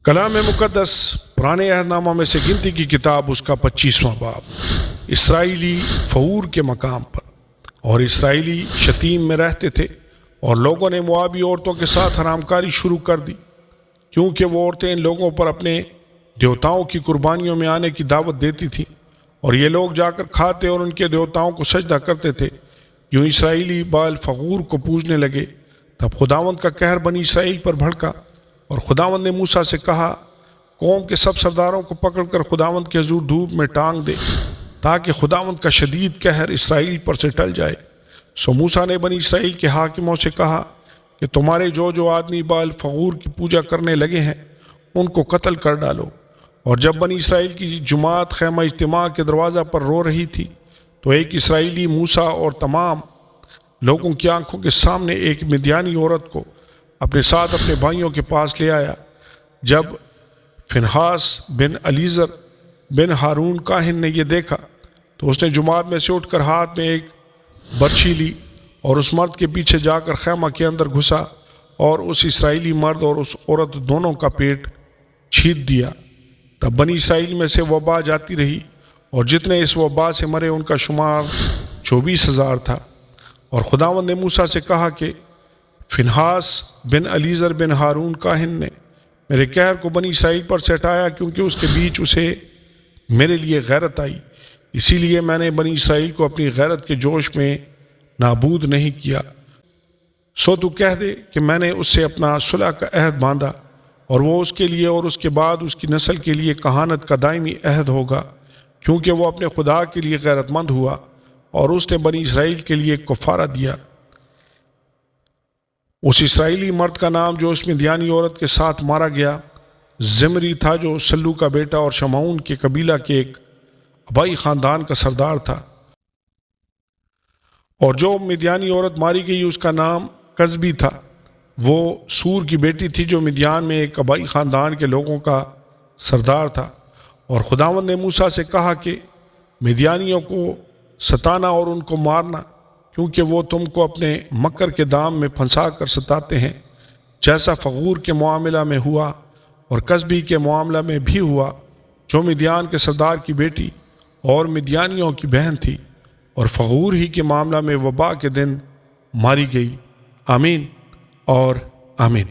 کلام مقدس پرانے عہد نامہ میں سے گنتی کی کتاب اس کا 25واں باب، اسرائیلی فور کے مقام پر۔ اور اسرائیلی شتیم میں رہتے تھے، اور لوگوں نے موابی عورتوں کے ساتھ حرام کاری شروع کر دی، کیونکہ وہ عورتیں ان لوگوں پر اپنے دیوتاؤں کی قربانیوں میں آنے کی دعوت دیتی تھیں، اور یہ لوگ جا کر کھاتے اور ان کے دیوتاؤں کو سجدہ کرتے تھے۔ یوں اسرائیلی بال فغور کو پوجنے لگے۔ تب خداوند کا قہر بنی اسرائیل پر بھڑکا، اور خداوند نے موسیٰ سے کہا، قوم کے سب سرداروں کو پکڑ کر خداوند کے حضور دھوپ میں ٹانگ دے، تاکہ خداوند کا شدید قہر اسرائیل پر سے ٹل جائے۔ سو موسیٰ نے بنی اسرائیل کے حاکموں سے کہا کہ تمہارے جو آدمی بال فغور کی پوجا کرنے لگے ہیں ان کو قتل کر ڈالو۔ اور جب بنی اسرائیل کی جماعت خیمہ اجتماع کے دروازہ پر رو رہی تھی، تو ایک اسرائیلی موسیٰ اور تمام لوگوں کی آنکھوں کے سامنے ایک مدیانی عورت کو اپنے ساتھ اپنے بھائیوں کے پاس لے آیا۔ جب فنہاس بن الیعزر بن ہارون کاہن نے یہ دیکھا، تو اس نے جماعت میں سے اٹھ کر ہاتھ میں ایک برچھی لی، اور اس مرد کے پیچھے جا کر خیمہ کے اندر گھسا، اور اس اسرائیلی مرد اور اس عورت دونوں کا پیٹ چھید دیا۔ تب بنی اسرائیل میں سے وبا جاتی رہی، اور جتنے اس وبا سے مرے ان کا شمار 24,000 تھا۔ اور خداوند نے موسیٰ سے کہا کہ فنہاس بن الیعزر بن ہارون کاہن نے میرے قہر کو بنی اسرائیل پر سے ہٹایا، کیونکہ اس کے بیچ اسے میرے لیے غیرت آئی، اسی لیے میں نے بنی اسرائیل کو اپنی غیرت کے جوش میں نابود نہیں کیا۔ سو تو کہہ دے کہ میں نے اس سے اپنا صلح کا عہد باندھا، اور وہ اس کے لیے اور اس کے بعد اس کی نسل کے لیے کہانت کا دائمی عہد ہوگا، کیونکہ وہ اپنے خدا کے لیے غیرت مند ہوا، اور اس نے بنی اسرائیل کے لیے کفارہ دیا۔ اس اسرائیلی مرد کا نام جو اس مدیانی عورت کے ساتھ مارا گیا زمری تھا، جو سلو کا بیٹا اور شمعون کے قبیلہ کے ایک آبائی خاندان کا سردار تھا۔ اور جو مدیانی عورت ماری گئی اس کا نام کذبی تھا، وہ سور کی بیٹی تھی، جو مدیان میں ایک آبائی خاندان کے لوگوں کا سردار تھا۔ اور خداوند نے موسیٰ سے کہا کہ مدیانیوں کو ستانا اور ان کو مارنا، کیونکہ وہ تم کو اپنے مکر کے دام میں پھنسا کر ستاتے ہیں، جیسا فغور کے معاملہ میں ہوا اور کذبی کے معاملہ میں بھی ہوا، جو مدیان کے سردار کی بیٹی اور مدیانیوں کی بہن تھی، اور فغور ہی کے معاملہ میں وبا کے دن ماری گئی۔ آمین اور آمین۔